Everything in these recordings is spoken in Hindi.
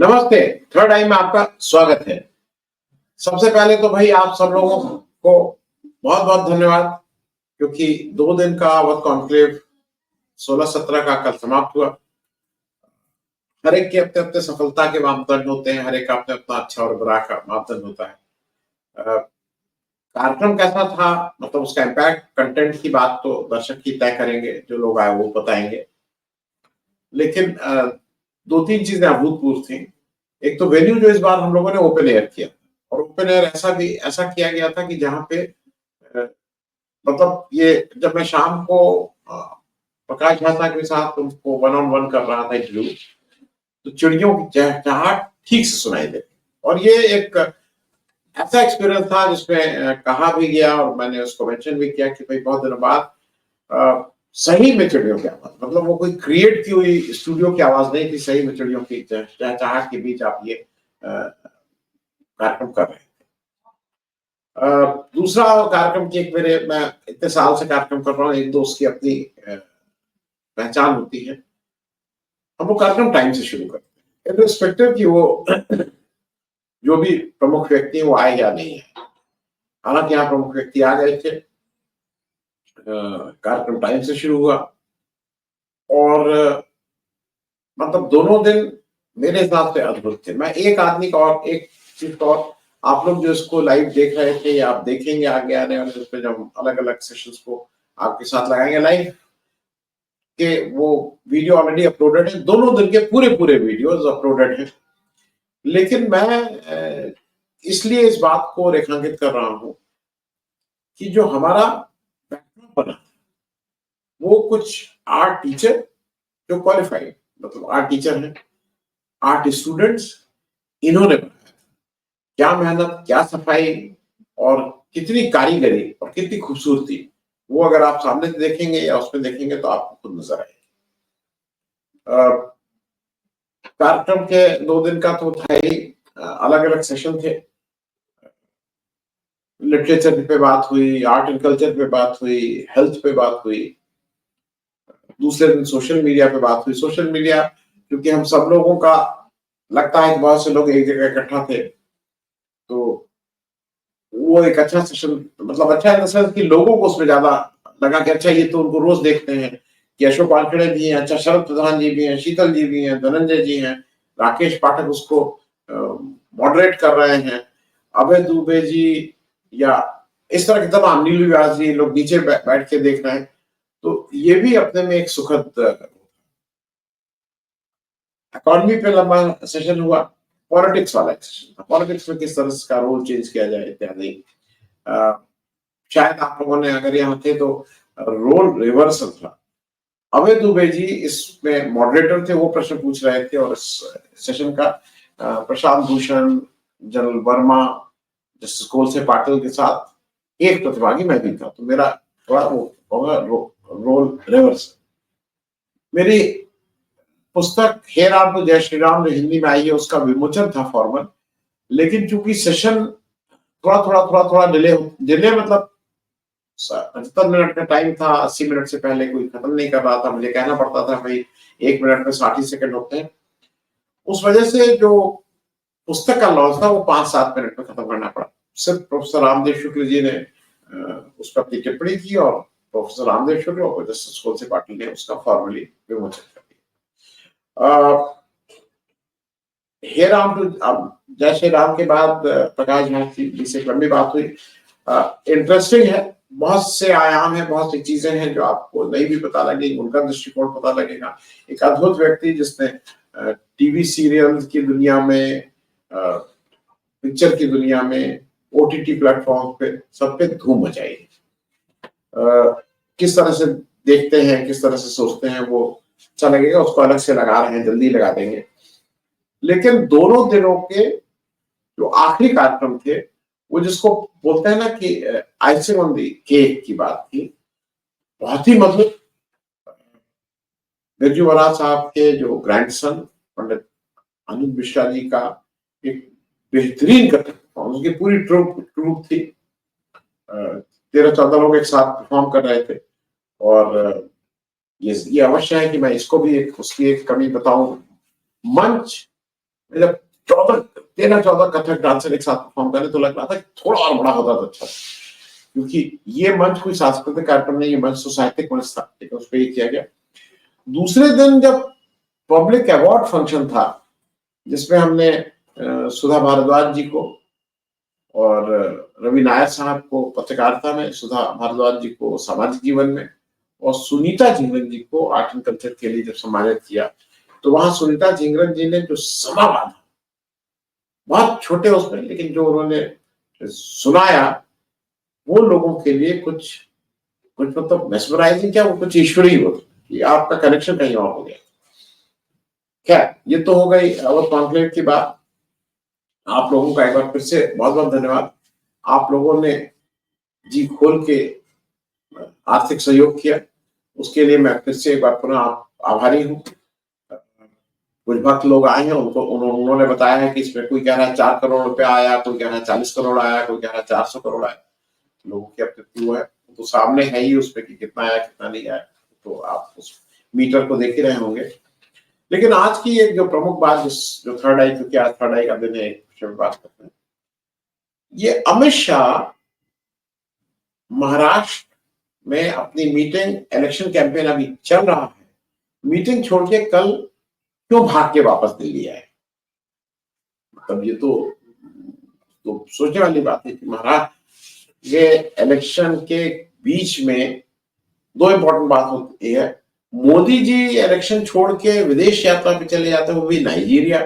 नमस्ते। थर्ड आई में आपका स्वागत है। सबसे पहले तो भाई आप सब लोगों को बहुत बहुत धन्यवाद, क्योंकि 2 दिन का अवध कॉन्क्लेव 16-17 का कल समाप्त हुआ। हर एक के अपने अपने सफलता के मापदंड होते हैं, हर एक का अपने अपना अच्छा और बुरा का मापदंड होता है। कार्यक्रम कैसा था, मतलब उसका इम्पैक्ट, कंटेंट की बात तो दर्शक ही तय करेंगे, जो लोग आए वो बताएंगे। लेकिन 2-3 चीजें अभूतपूर्व थी। एक तो वेन्यू जो इस बार हम लोगों ने ओपन एयर किया, और ओपन एयर ऐसा किया गया था कि जहां पे मतलब ये जब मैं शाम को प्रकाश झांसा के साथ उनको 1-on-1 कर रहा था इंटरव्यू, तो चिड़ियों की चहचहाट ठीक से सुनाई दे। और ये एक ऐसा एक्सपीरियंस था जिसमें कहा भी गया और मैंने उसको मेंशन भी किया कि भाई बहुत दिनों बाद सही में चिड़ियों की आवाज, मतलब वो कोई क्रिएट की हुई स्टूडियो की आवाज नहीं थी, सही में चिड़ियों की चहचहाट के बीच आप ये कार्यक्रम कर रहे हैं। दूसरा कार्यक्रम की एक मैं इतने साल से कार्यक्रम कर रहा हूँ, एक दोस्त की अपनी पहचान होती है। हम वो कार्यक्रम टाइम से शुरू करते हैं, इर्रिस्पेक्टिव कि वो जो भी प्रमुख व्यक्ति है वो आए या नहीं है। हालांकि यहाँ प्रमुख व्यक्ति आ गए थे, कार्यक्रम टाइम से शुरू हुआ और मतलब दोनों दिन मेरे हिसाब से अद्भुत थे। मैं एक आदमी का और एक चीज का, और आप लोग जो इसको लाइव देख रहे थे या आप देखेंगे आगे आने वाले उसमें जब अलग अलग सेशंस को आपके साथ लगाएंगे लाइव के, वो वीडियो ऑलरेडी अपलोडेड है, दोनों दिन के पूरे पूरे वीडियोस अपलोडेड हैं। लेकिन मैं इसलिए इस बात को रेखांकित कर रहा हूं कि जो हमारा बैकग्राउंड बना वो कुछ आर्ट टीचर जो क्वालिफाइड, मतलब आर्ट टीचर हैं, आर्ट स्टूडेंट्स, इन्होंने बनाया। क्या मेहनत, क्या सफाई और कितनी कारीगरी और कितनी खूबसूरती, वो अगर आप सामने से देखेंगे या उसमें देखेंगे तो आपको खुद नजर आएगी। कार्यक्रम के 2 दिन का तो था ही, अलग अलग सेशन थे। लिटरेचर पे बात हुई, आर्ट एंड कल्चर पे बात हुई, हेल्थ पे बात हुई। दूसरे दिन सोशल मीडिया पे बात हुई। सोशल मीडिया क्योंकि हम सब लोगों का लगता है कि बहुत से लोग एक जगह इकट्ठा थे, तो वो एक अच्छा सेशन, मतलब अच्छा इन सेंस कि लोगों को उसमें ज्यादा लगा कि अच्छा ये तो उनको रोज देखते हैं कि अशोक वानखेड़े भी हैं, अच्छा शरद प्रधान जी भी हैं, शीतल जी भी हैं, धनंजय जी हैं, राकेश पाठक उसको मॉडरेट कर रहे हैं, अभय दुबे जी या इस तरह के तमाम, नीलू व्यास जी, लोग नीचे बैठ के देख रहे हैं। तो ये भी अपने में एक सुखद। इकोनॉमी पे लंबा सेशन हुआ, पॉलिटिक्स वाला सेशन था, पॉलिटिक्स में किस तरह का रोल चेंज किया जाए इत्यादि। शायद आप लोगों ने अगर यहाँ थे तो रोल रिवर्सल था। अभय दुबे जी इसमें मॉडरेटर थे, वो प्रश्न पूछ रहे थे, और इस सेशन का प्रशांत भूषण, जनरल वर्मा, जस्टिस कोलसे पाटिल के साथ एक प्रतिभागी मैं भी था, तो मेरा थोड़ा वो होगा रोल रिवर्सल। मेरी पुस्तक हे राम तो जय श्री राम जो हिंदी में आई है उसका विमोचन था फॉर्मल, लेकिन चूंकि सेशन थोड़ा डिले मतलब 75 मिनट का टाइम था, 80 मिनट से पहले कोई खत्म नहीं कर रहा था, मुझे कहना पड़ता था भाई 1 मिनट में 60 सेकंड होते हैं। उस वजह से जो पुस्तक का लॉन्च था वो 5-7 मिनट में खत्म करना पड़ा। सिर्फ प्रोफेसर रामदेव शुक्ल जी ने उस पर अपनी टिप्पणी की, और प्रोफेसर रामदेव शुक्ल और जस्टिस कोलसे पाटिल ने उसका फॉर्मली विमोचन कर दिया। हे राम टू जय श्री राम के बाद प्रकाश झांसी जी से लंबी बात हुई। इंटरेस्टिंग है, बहुत से आयाम है, बहुत सी चीजें हैं जो आपको नहीं भी पता लगेगी, उनका दृष्टिकोण पता लगेगा। एक अद्भुत व्यक्ति जिसने टीवी सीरियल की दुनिया में, पिक्चर की दुनिया में, ओटीटी प्लेटफॉर्म पे सब पे धूम मचाई। किस तरह से देखते हैं, किस तरह से सोचते हैं वो अच्छा लगेगा, उसको अलग से लगा रहे हैं, जल्दी लगा देंगे। लेकिन दोनों दिनों के जो आखिरी कार्यक्रम थे, वो जिसको बोलते हैं ना कि आइसिंग ऑन दी केक की बात थी, बहुत ही मधुर। बिरजू महाराज साहब के जो ग्रैंडसन पंडित अनुज मिश्रा जी का एक बेहतरीन कथक, उसकी पूरी ट्रूप थी। 13-14 लोग एक साथ परफॉर्म कर रहे थे, और ये अवश्य है कि मैं इसको भी उसकी एक कमी बताऊं। मंच जब 13-14 कथक डांसर एक साथ परफॉर्म करे तो लग रहा था कि थोड़ा और बड़ा होता तो अच्छा, क्योंकि ये मंच कोई सांस्कृतिक कार्यक्रम नहीं, ये मंच तो साहित्यिक मंच था, लेकिन उस पर ये किया गया। दूसरे दिन जब पब्लिक अवार्ड फंक्शन था, जिसमें हमने सुधा भारद्वाज जी को और रवि नायर साहब को पत्रकारिता में, सुधा भारद्वाज जी को सामाजिक जीवन में, और सुनीता झिंगरन जी को आर्ट एंड कल्चर के लिए जब सम्मानित किया, तो वहां सुनीता झिंगरन जी ने जो समा बांधा, बहुत छोटे उसमें, लेकिन जो उन्होंने सुनाया वो लोगों के लिए कुछ कुछ मतलब मेस्मराइजिंग, क्या वो कुछ ईश्वरीय होता कि आपका कनेक्शन कहीं और हो गया। खैर, ये तो हो गई अवध कॉन्क्लेव की बात। आप लोगों का एक बार फिर से बहुत बहुत धन्यवाद। आप लोगों ने जी खोल के आर्थिक सहयोग किया, उसके लिए मैं फिर से एक बार पुनः आभारी हूँ। कुछ भक्त लोग आए हैं, उन्होंने बताया है कि इसमें कोई कह रहा है 4 करोड़ रुपया आया, कोई कह रहा है 40 करोड़ आया, कोई कह रहा है 400 करोड़ आया। लोगों की अपनी वो है, तो सामने है ही उसमें कि कितना आया कितना नहीं आया, तो आप उस मीटर को देख ही रहे होंगे। लेकिन आज की एक जो प्रमुख बात, जो थर्ड आई, क्योंकि आज थर्ड आई का दिन है, बात करते हैं, ये अमित शाह महाराष्ट्र में अपनी मीटिंग, इलेक्शन कैंपेन अभी चल रहा है, मीटिंग छोड़ के कल क्यों भाग के वापस दिल्ली आए? मतलब ये तो सोचने वाली बात है कि महाराष्ट्र ये इलेक्शन के बीच में दो इंपॉर्टेंट बात होती है। मोदी जी इलेक्शन छोड़ के विदेश यात्रा पे चले जाते, वो भी नाइजीरिया।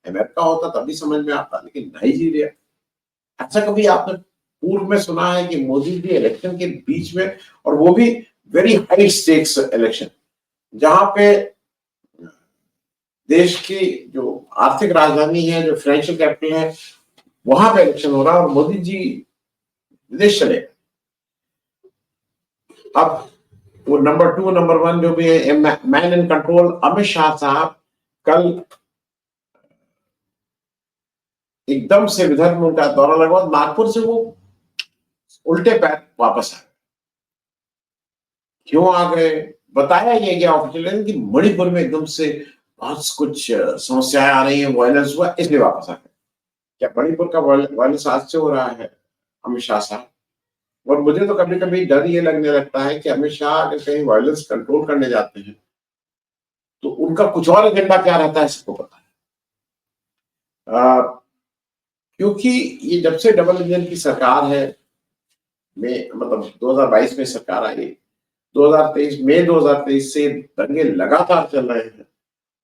अमेरिका होता तभी समझ में आता, लेकिन नाइजीरिया, ऐसा कभी आपने पूर्व में सुना है कि मोदी जी इलेक्शन के बीच में, और वो भी वेरी हाई स्टेक्स इलेक्शन, जहां पे देश की जो आर्थिक राजधानी है, जो फाइनेंशियल कैपिटल है, वहां पे इलेक्शन हो रहा है और मोदी जी विदेश चले। अब वो नंबर 2 नंबर 1 जो भी है, man in control Amit Shah साहब, कल एकदम से विदर्भ में उनका दौरा लगा, नागपुर से वो उल्टे पैर वापस आ गए। क्यों आ गए? बताया ये गया ऑफिशियली कि मणिपुर में एकदम से बहुत कुछ समस्याएं आ रही है, वायलेंस हुआ, इसलिए वापस आ गए। क्या मणिपुर का वायलेंस आज से हो रहा है अमित शाह साहब? और मुझे तो कभी कभी डर ये लगने लगता है कि अमित शाह अगर कहीं वायलेंस कंट्रोल करने जाते हैं तो उनका कुछ और एजेंडा क्या रहता है, सबको पता है। क्योंकि ये जब से डबल इंजन की सरकार है, में मतलब 2022 में सरकार आई, 2023 मई 2023 से दंगे लगातार चल रहे हैं,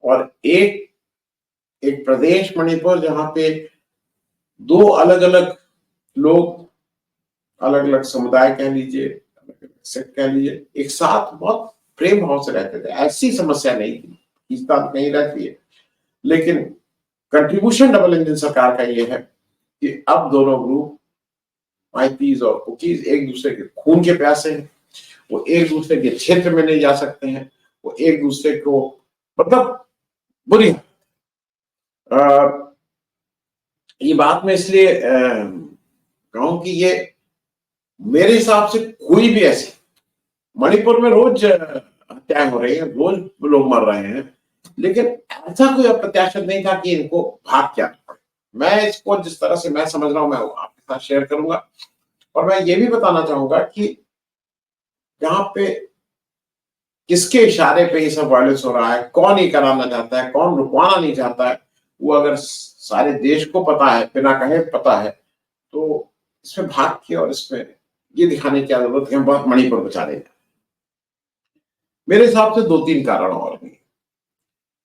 और एक प्रदेश मणिपुर जहां पे दो अलग अलग लोग, अलग अलग समुदाय कह लीजिए, अलग अलग सेक्ट कह लीजिए, एक साथ बहुत प्रेम भाव से रहते थे, ऐसी समस्या नहीं थी, खींचतान नहीं रहती है। लेकिन कंट्रीब्यूशन डबल इंजन सरकार का ये है कि अब दोनों ग्रुप, आईपीज और कुकीज, एक दूसरे के खून के प्यासे हैं, वो एक दूसरे के क्षेत्र में नहीं जा सकते हैं, वो एक दूसरे को मतलब बुरी। ये बात मैं इसलिए कहूं कि ये मेरे हिसाब से कोई भी ऐसी, मणिपुर में रोज हत्याएं हो रही हैं, रोज लोग मर रहे हैं, लेकिन ऐसा कोई अप्रत्याशित नहीं था कि इनको भाग क्या पड़े। मैं इसको जिस तरह से मैं समझ रहा हूं, मैं आपके साथ शेयर करूंगा, और मैं ये भी बताना चाहूंगा कि जहां पे किसके इशारे पे ये सब वायलेंस हो रहा है, कौन ये कराना चाहता है, कौन रुकवाना नहीं चाहता है, वो अगर सारे देश को पता है, बिना कहे पता है, तो इसमें भाग के और इसमें ये दिखाने की जरूरत है हम बहुत मणिपुर बचा रहे हैं। मेरे हिसाब से 2-3 कारण और भी।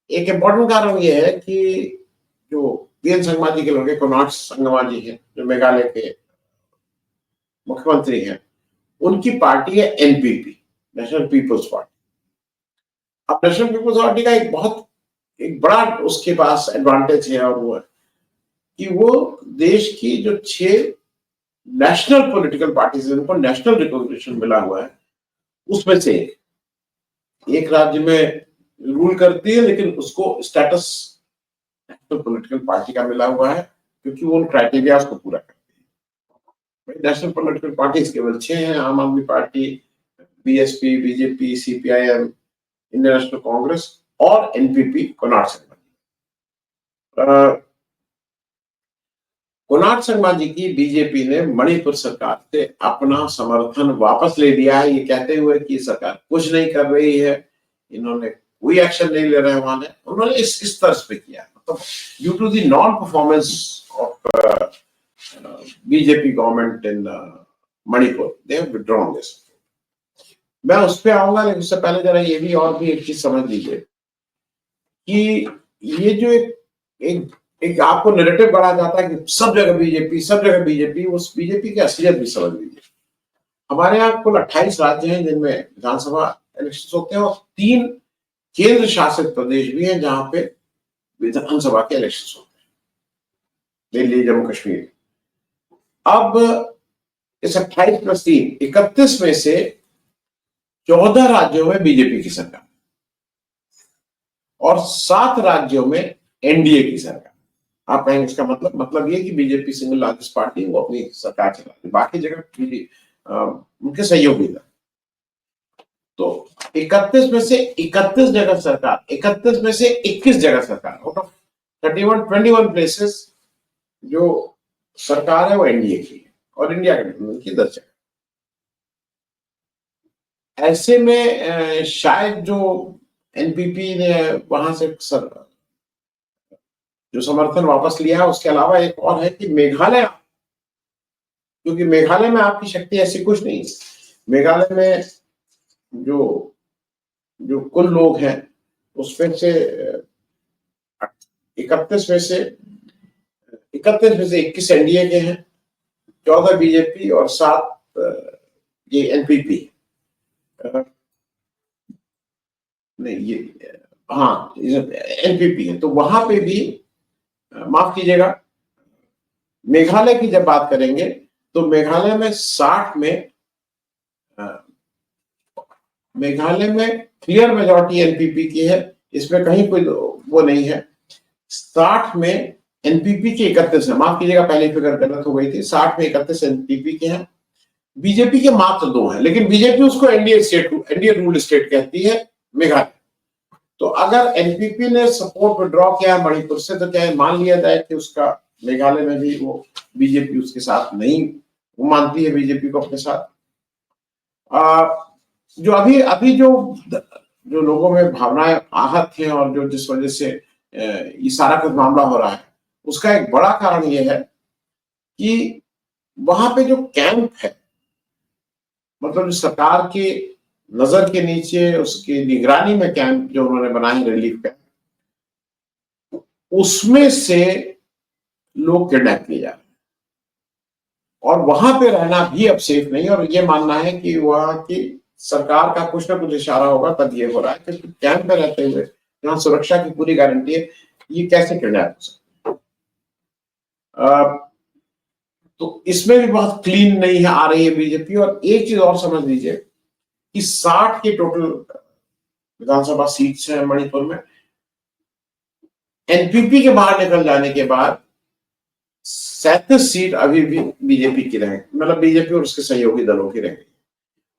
एक इंपॉर्टेंट कारण ये है कि जो वीएन संगमा जी के लड़के कोनार्ड संगमा जी हैं, जो मेघालय के मुख्यमंत्री हैं, उनकी पार्टी है एनपीपी, नेशनल पीपल्स पार्टी। अब नेशनल पीपल्स पार्टी का एक बड़ा उसके पास एडवांटेज है, और वो है कि वो देश की जो 6 नेशनल पॉलिटिकल पार्टीज हैं, उनको नेशनल रिकॉग्निशन मिला हुआ है, उसमें से एक राज्य में रूल करती है, लेकिन उसको स्टेटस नेशनल पॉलिटिकल पार्टी का मिला हुआ है, क्योंकि वो उन क्राइटेरिया को पूरा करती है। नेशनल पॉलिटिकल पार्टीज केवल 6 हैं, आम आदमी party, BSP, BJP, CPIM, Indian national Congress और एनपीपी, कोनार्ड संगमा। कुणाल शर्मा जी की बीजेपी ने मणिपुर सरकार से अपना समर्थन वापस ले लिया है, ये कहते हुए कि सरकार कुछ नहीं कर रही है, इन्होंने कोई एक्शन नहीं ले रहे हैं वहां, उन्होंने इस तर्ज पे किया, मतलब due to the non performance of BJP government in Manipur, they have withdrawn this. मैं उस पर आऊंगा, लेकिन उससे पहले जरा ये भी और भी एक चीज समझ लीजिए कि ये जो एक एक आपको नैरेटिव बढ़ा जाता है कि सब जगह बीजेपी, सब जगह बीजेपी, उस बीजेपी की असलियत भी समझ लीजिए। हमारे यहाँ कुल 28 राज्य हैं जिनमें विधानसभा इलेक्शन होते हैं, और 3 केंद्र शासित प्रदेश भी हैं जहां पे विधानसभा के इलेक्शन होते हैं, दिल्ली, जम्मू कश्मीर। अब इस 28+3 31 में से 14 राज्यों में बीजेपी की सरकार और 7 राज्यों में एनडीए की सरकार। आप कहेंगे इसका मतलब ये कि बीजेपी सिंगल लार्जेस्ट पार्टी, वो अपनी सरकार चला रही, बाकी जगह उनके सहयोगी था। तो 31 में से 31 जगह सरकार, 31 में से 21 जगह सरकार, आउट ऑफ 21 प्लेसेस जो सरकार है वो एनडीए की है, और इंडिया गठबंधन की 10 जगह। ऐसे में शायद जो एनपीपी ने वहां से जो समर्थन वापस लिया है, उसके अलावा एक और है कि मेघालय, क्योंकि मेघालय में आपकी शक्ति ऐसी कुछ नहीं है। मेघालय में जो कुल लोग हैं उसमें से 31 में से 21 एनडीए के हैं, 14 बीजेपी और 7 ये एनपीपी, नहीं ये हाँ एनपीपी है। तो वहां पे भी माफ कीजिएगा, मेघालय की जब बात करेंगे तो मेघालय में 60 में मेघालय में क्लियर मेजॉरिटी एनपीपी की है, इसमें कहीं कोई वो नहीं है। 60 में एनपीपी के 31 है, माफ कीजिएगा पहली फिगर गलत हो गई थी, 60 में 31 एनपीपी के हैं, बीजेपी के मात्र 2 हैं, लेकिन बीजेपी उसको एनडीए रूल स्टेट कहती है मेघालय। तो अगर एनपीपी ने सपोर्ट विड्रॉ किया मणिपुर से, तो क्या मान लिया जाए कि उसका मेघालय में भी वो बीजेपी उसके साथ नहीं, वो मानती है बीजेपी को अपने साथ। जो अभी जो लोगों में भावनाएं आहत हैं और जो जिस वजह से ये सारा कुछ मामला हो रहा है, उसका एक बड़ा कारण ये है कि वहां पे जो कैंप है, मतलब जो सरकार की नजर के नीचे उसकी निगरानी में कैंप जो उन्होंने बनाए रिलीफ कैंप, उसमें से लोग किडनैप किए जा रहे हैं, और वहां पे रहना भी अब सेफ नहीं। और ये मानना है कि वहां की सरकार का कुछ ना कुछ इशारा होगा तब ये हो रहा है, क्योंकि कैंप में रहते हुए जहां सुरक्षा की पूरी गारंटी है, ये कैसे किडनैप हो सकता है। तो इसमें भी बहुत क्लीन नहीं है आ रही है बीजेपी। और एक चीज और समझ लीजिए कि 60 की टोटल विधानसभा सीट्स हैं मणिपुर में, एनपीपी के बाहर निकल जाने के बाद 37 सीट अभी भी बीजेपी की रहेंगी, मतलब बीजेपी और उसके सहयोगी दलों की रहेंगी।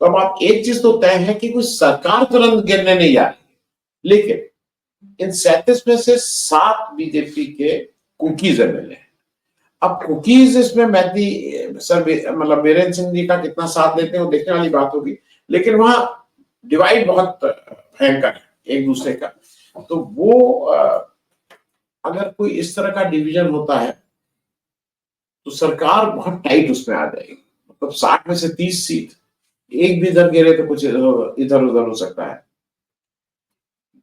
तो अब आप एक चीज तो तय है कि कोई सरकार तुरंत गिरने नहीं जा रही, लेकिन इन 37 में से 7 बीजेपी के कुकीज एमएलए हैं। अब कुकीज इसमें मैती सर मतलब बीरेंद्र सिंह जी का कितना साथ देते हैं वो देखने वाली बात होगी, लेकिन वहां डिवाइड बहुत भयंकर है एक दूसरे का। तो वो अगर कोई इस तरह का डिवीजन होता है तो सरकार बहुत टाइट उसमें आ जाएगी। मतलब 60 में से 30 सीट, एक भी इधर गिरे तो कुछ इधर उधर हो सकता है।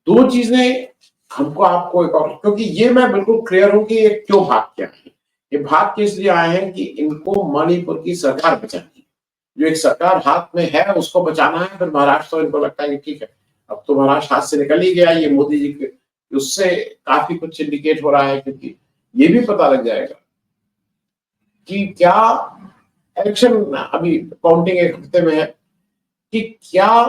2 चीजें हमको आपको एक और, क्योंकि ये मैं बिल्कुल क्लियर हूं कि ये क्यों भाग क्या है। ये भाग के इसलिए आए हैं कि इनको मणिपुर की सरकार बचानी है, जो एक सरकार हाथ में है उसको बचाना है। फिर महाराष्ट्र तो इनको लगता है कि ठीक है अब तो महाराष्ट्र हाथ से निकल ही गया, ये मोदी जी के उससे काफी कुछ इंडिकेट हो रहा है, क्योंकि ये भी पता लग जाएगा कि क्या इलेक्शन अभी काउंटिंग एक हफ्ते में है, कि क्या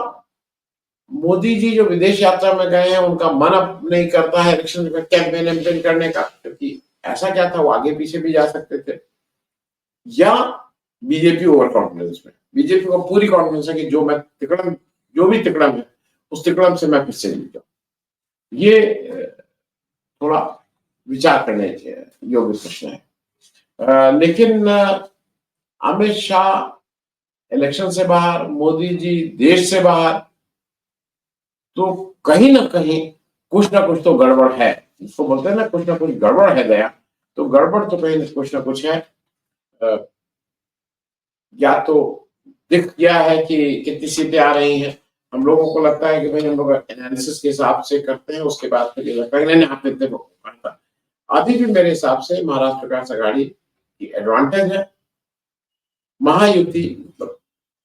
मोदी जी जो विदेश यात्रा में गए हैं उनका मन अब नहीं करता है इलेक्शन में कैंपेन करने का, क्योंकि ऐसा क्या था वो आगे पीछे भी जा सकते थे, या बीजेपी ओवर कॉन्फिडेंस में, बीजेपी को पूरी कॉन्फिडेंस है कि जो भी तिकड़म है उस तिकड़म से मैं फिर से जीत जाऊं। ये थोड़ा विचार करने योग्य प्रश्न है। लेकिन अमित शाह इलेक्शन से बाहर, मोदी जी देश से बाहर, तो कहीं ना कहीं कुछ ना कुछ तो गड़बड़ है। इसको बोलते हैं ना कुछ गड़बड़ है गया, तो गड़बड़ तो कहीं कुछ ना कुछ है। या तो दिख गया है कि कितनी सीटें आ रही हैं, हम लोगों को लगता है कि भाई हम लोग एनालिसिस के हिसाब से करते हैं, उसके बाद फिर ये लगता है नहीं आप इतने को। अभी भी मेरे हिसाब से महाराष्ट्र विकास आघाड़ी की एडवांटेज है। महायुति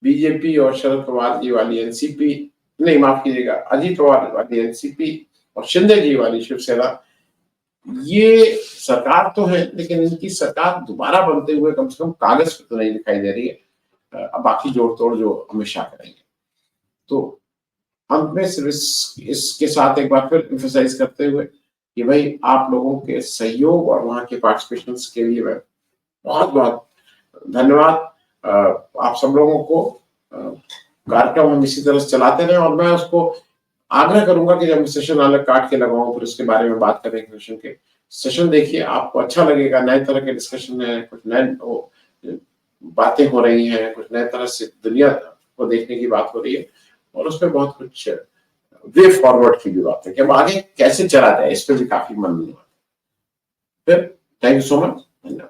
बीजेपी और शरद पवार जी वाली एनसीपी, नहीं माफ कीजिएगा, अजीत पवार वाली एनसीपी और शिंदे जी वाली शिवसेना, ये सरकार तो है लेकिन इनकी सरकार दोबारा बनते हुए कम से कम कागज पर तो नहीं दिखाई दे रही है। अब बाकी जोड़ तोड़ जो अमित शाह करेंगे। तो अंत में सिर्फ इसके साथ एक बार फिर एम्फसाइज करते हुए कि भाई आप लोगों के सहयोग और वहां के पार्टिसिपेशन के लिए मैं बहुत बहुत धन्यवाद। आप सब लोगों को कार्यक्रम हम इसी तरह से चलाते रहे, और मैं उसको आग्रह करूंगा कि जब सेशन अलग काट के लगाऊं फिर उसके बारे में बात करें। सेशन के सेशन देखिए, आपको अच्छा लगेगा। नए तरह के डिस्कशन है, कुछ नए बातें हो रही हैं, कुछ नए तरह से दुनिया को देखने की बात हो रही है, और उसमें बहुत कुछ वे फॉरवर्ड की भी बात है कि अब आगे कैसे चला जाए, इस पर भी काफी मन। फिर थैंक यू सो मच, धन्यवाद।